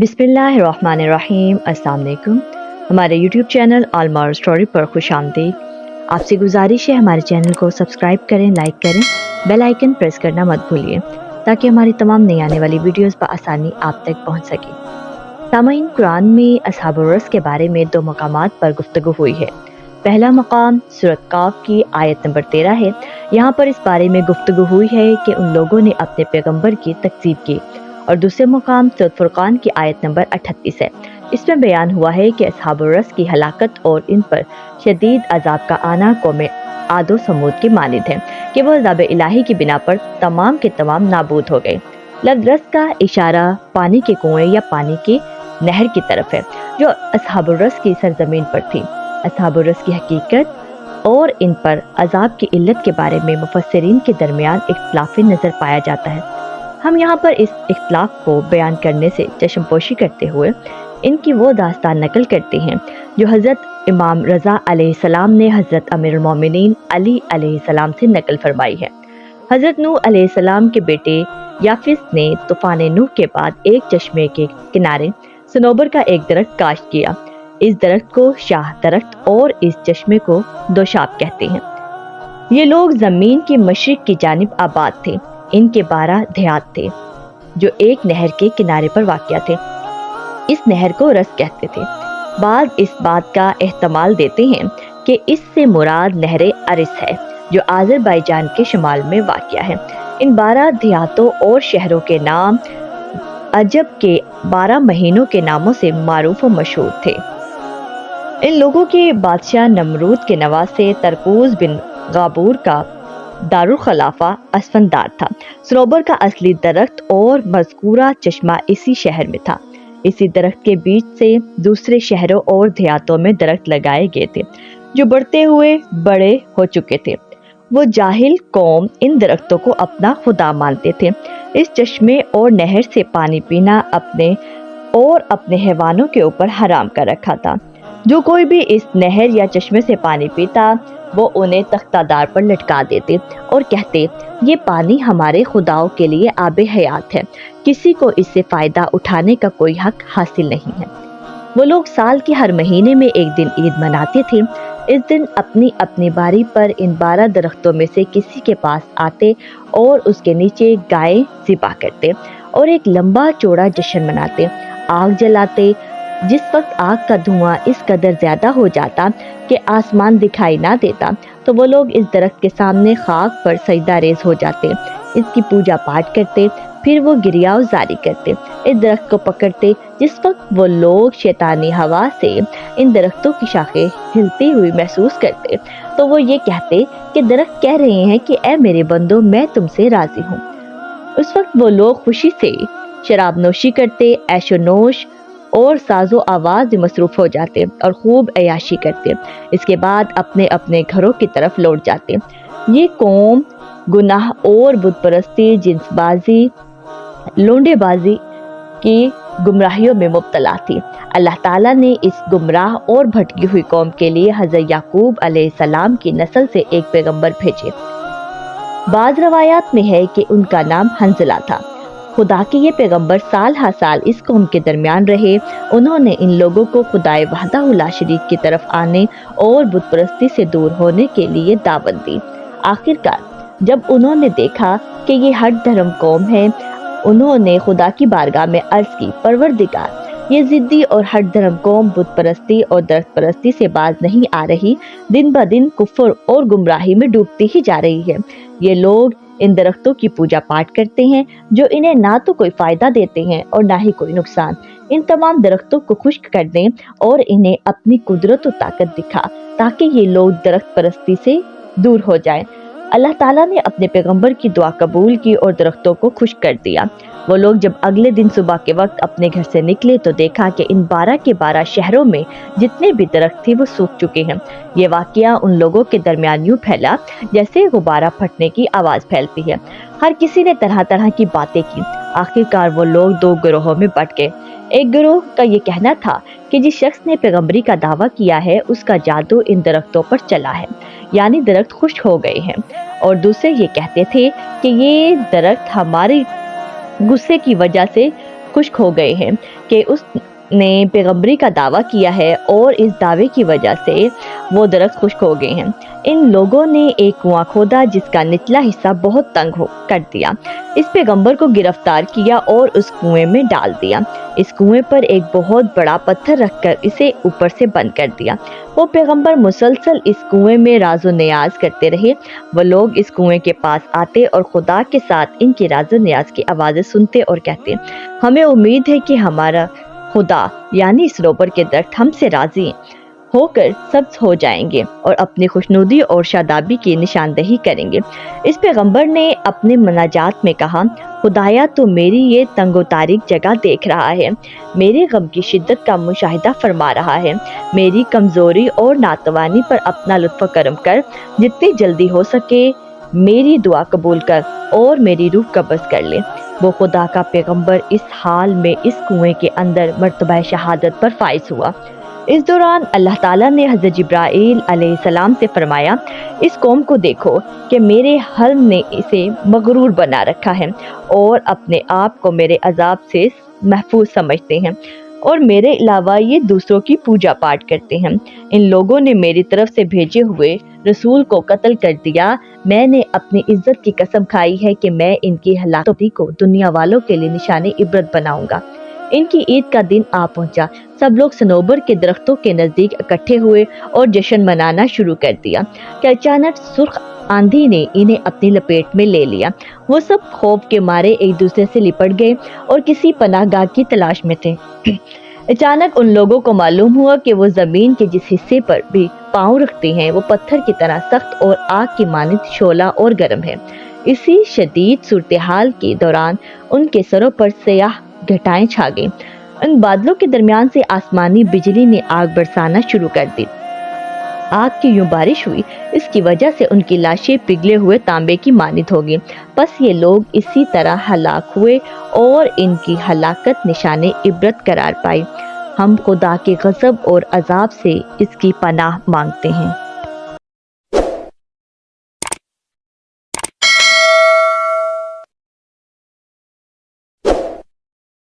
बिस्मिल्लाहिर्रहमानिर्रहीम। अस्सलाम वालेकुम। हमारे यूट्यूब चैनल आलमार स्टोरी पर खुश आमदीद। आपसे गुजारिश है हमारे चैनल को सब्सक्राइब करें, लाइक करें, बेल आइकन प्रेस करना मत भूलिए ताकि हमारी तमाम नई आने वाली वीडियोस बआसानी आप तक पहुंच सके। सामईन, कुरान में अस्हाबुर रस के बारे में दो मकामात पर गुफ्तगू हुई है। पहला मकाम सूरत काफ की आयत नंबर 13 है। यहाँ पर इस बारे में गुफ्तगू हुई है कि उन लोगों ने अपने पैगंबर की तकज़ीब की। और दूसरे मुकाम सूरत फुरकान की आयत नंबर 38 है। इसमें बयान हुआ है कि अस्हाबुर रस की हलाकत और इन पर शदीद अजाब का आना कौम आदो समूद की मानिद है कि वह अज़ाब इलाही की बिना पर तमाम के तमाम नाबूद हो गए। लफ्ज़ रस का इशारा पानी के कुएं या पानी की नहर की तरफ है जो अस्हाबुर रस की सरजमीन पर थी। अस्हाबुर रस की हकीकत और इन पर अजाब की इल्लत के बारे में मुफस्सिरीन के दरमियान इख्तिलाफ़ी नज़र पाया जाता है। हम यहाँ पर इस इख्तिलाफ को बयान करने से चश्मपोशी करते हुए इनकी वो दास्तान नकल करते हैं जो हज़रत इमाम रज़ा अलैहिस्सलाम ने हज़रत अमीरुल मोमिनीन अली अलैहिस्सलाम से नकल फरमाई है। हज़रत नूह अलैहिस्सलाम के बेटे याफिस ने तूफ़ान नूह के बाद एक चश्मे के किनारे सनोबर का एक दरख्त काश्त किया। इस दरख्त को शाह दरख्त और इस चश्मे को दोशाब कहते हैं। ये लोग ज़मीन की मशरिक की जानिब आबाद थे। इनके 12 देहात थे जो एक नहर के किनारे पर वाक़या थे। इस नहर को रस कहते थे। बाद इस बात का एहतमाल देते हैं कि इससे मुराद नहर अरिस है जो आज़रबाईजान के शुमाल में वाक़या है। इन 12 देहातों और शहरों के नाम अजब के 12 महीनों के नामों से मारूफ और मशहूर थे। इन लोगों के बादशाह नमरूद के नवासे तरकूज बिन गाबूर का दारुल खलाफा असफंदार था। सनोबर का असली दरख्त और मज़कूरा चश्मा इसी शहर में था। इसी दरख्त के बीच से दूसरे शहरों और देहातों में दरख्त लगाए गए थे जो बढ़ते हुए बड़े हो चुके थे। वो जाहिल कौम इन दरख्तों को अपना खुदा मानते थे। इस चश्मे और नहर से पानी पीना अपने और अपने हैवानों के ऊपर हराम कर रखा था। जो कोई भी इस नहर या चश्मे से पानी पीता वो उन्हें तख्तादार पर लटका देते और कहते, ये पानी हमारे खुदाओं के लिए आबे हयात है, किसी को इससे फ़ायदा उठाने का कोई हक हासिल नहीं है। वो लोग साल के हर महीने में एक दिन ईद मनाते थे। इस दिन अपनी अपनी बारी पर इन 12 दरख्तों में से किसी के पास आते और उसके नीचे गाय ज़िबा करते और एक लंबा चौड़ा जश्न मनाते, आग जलाते। जिस वक्त आग का धुआं इस कदर ज़्यादा हो जाता कि आसमान दिखाई ना देता तो वो लोग इस दरख्त के सामने खाक पर सजदा रेज़ हो जाते, इसकी पूजा पाठ करते, फिर वो गिरियाव जारी करते, इस दरख्त को पकड़ते। जिस वक्त वो लोग शैतानी हवा से इन दरख्तों की शाखें हिलती हुई महसूस करते तो वो ये कहते कि दरख्त कह रहे हैं कि ए मेरे बंदो, मैं तुमसे राज़ी हूँ। उस वक्त वो लोग खुशी से शराब नोशी करते, ऐशो नोश और साजो आवाज़ में मसरूफ़ हो जाते और खूब अयाशी करते। इसके बाद अपने अपने घरों की तरफ लौट जाते। ये कौम गुनाह और बुत परस्ती, जिन्सबाजी, लोंडेबाजी की गुमराहियों में मुब्तला थी। अल्लाह ताला ने इस गुमराह और भटकी हुई कौम के लिए हज़रत याकूब अलैहिस्सलाम की नस्ल से एक पैगंबर भेजे। बाज़ रवायात में है कि उनका नाम हंज़ला था। खुदा के ये पैगंबर साल हर साल इस कौम के दरमियान रहे। उन्होंने इन लोगों को खुदाए वहदहु ला शरीक की तरफ आने और बुत परस्ती से दूर होने के लिए दावत दी। आखिरकार जब उन्होंने देखा कि ये हट धर्म कौम है, उन्होंने खुदा की बारगाह में अर्ज की, परवरदिगार, ये जिद्दी और हट धर्म कौम बुत परस्ती और दरख्त परस्ती से बाज नहीं आ रही, दिन ब दिन कुफ्र और गुमराही में डूबती ही जा रही है। ये लोग इन दरख्तों की पूजा पाठ करते हैं जो इन्हें ना तो कोई फायदा देते हैं और ना ही कोई नुकसान। इन तमाम दरख्तों को खुश्क कर दें और इन्हें अपनी कुदरत और ताकत दिखा ताकि ये लोग दरख्त परस्ती से दूर हो जाएं। अल्लाह ताला ने अपने पैगंबर की दुआ कबूल की और दरख्तों को खुश्क कर दिया। वो लोग जब अगले दिन सुबह के वक्त अपने घर से निकले तो देखा कि इन 12 के 12 शहरों में जितने भी दरख्त थे वो सूख चुके हैं। ये वाकया उन लोगों के दरमियान यूं फैला जैसे गुब्बारा फटने की आवाज़ फैलती है। हर किसी ने तरह तरह की बातें की। आखिरकार वो लोग 2 गिरोहों में बट गए। एक गिरोह का ये कहना था कि जिस शख्स ने पैगंबरी का दावा किया है उसका जादू इन दरख्तों पर चला है, यानी दरख्त खुश्क हो गए हैं। और दूसरे ये कहते थे कि ये दरख्त हमारे गुस्से की वजह से खुश्क हो गए हैं कि उसने पैगंबरी का दावा किया है और इस दावे की वजह से वो दरख्त खुश्क हो गए हैं। इन लोगों ने एक कुआं खोदा जिसका निचला हिस्सा बहुत तंग कर दिया। इस पैगंबर को गिरफ्तार किया और उस कुएं में डाल दिया। इस कुएं पर एक बहुत बड़ा पत्थर रखकर इसे ऊपर से बंद कर दिया। वो पैगंबर मुसलसल इस कुएं में राजो नियाज करते रहे। वो लोग इस कुएं के पास आते और खुदा के साथ इनकी राजो नियाज की आवाज़ें सुनते और कहते, हमें उम्मीद है कि हमारा खुदा यानी सरोवर के दरख्त हमसे राजी होकर सब्ज हो जाएंगे और अपनी खुशनुदी और शादाबी की निशानदही करेंगे। इस पैगंबर ने अपने मनाजात में कहा, खुदाया तो मेरी ये तंगो तारीक जगह देख रहा है, मेरे गम की शिद्दत का मुशाहिदा फरमा रहा है। मेरी कमज़ोरी और नातवानी पर अपना लुत्फ़ करम कर, जितनी जल्दी हो सके मेरी दुआ कबूल कर और मेरी रूह कब्ज़ कर ले। वो खुदा का पैगंबर इस हाल में इस कुएं के अंदर मर्तबा शहादत पर फाइज हुआ। इस दौरान अल्लाह ताला ने हज़रत जिब्राईल अलैहिस्सलाम से फरमाया, इस कौम को देखो कि मेरे हल्म ने इसे मगरूर बना रखा है और अपने आप को मेरे अजाब से महफूज समझते हैं और मेरे अलावा ये दूसरों की पूजा पाठ करते हैं। इन लोगों ने मेरी तरफ से भेजे हुए रसूल को कत्ल कर दिया। मैंने अपनी इज्जत की कसम खाई है कि मैं इनकी हलाकती को दुनिया वालों के लिए निशानी इबरत बनाऊंगा। इनकी ईद का दिन आ पहुंचा। सब लोग सनोबर के दरख्तों के नज़दीक इकट्ठे हुए और जश्न मनाना शुरू कर दिया कि अचानक सुर्ख आंधी ने इन्हें अपनी लपेट में ले लिया। वो सब खौफ के मारे एक दूसरे से लिपट गए और किसी पनाहगाह की तलाश में थे। अचानक उन लोगों को मालूम हुआ कि वो जमीन के जिस हिस्से पर भी पाँव रखते हैं वो पत्थर की तरह सख्त और आग की मानिंद शोला और गर्म है। इसी शदीद सूरत हाल के दौरान उनके सरों पर स्याह घटाएं छा गई। उन बादलों के दरमियान से आसमानी बिजली ने आग बरसाना शुरू कर दी। आग की यूं बारिश हुई, इसकी वजह से उनकी लाशें पिघले हुए तांबे की मानित होगी। बस ये लोग इसी तरह हलाक हुए और इनकी हलाकत निशाने इबरत करार पाई। हम खुदा के गज़ब और अजाब से इसकी पनाह मांगते हैं।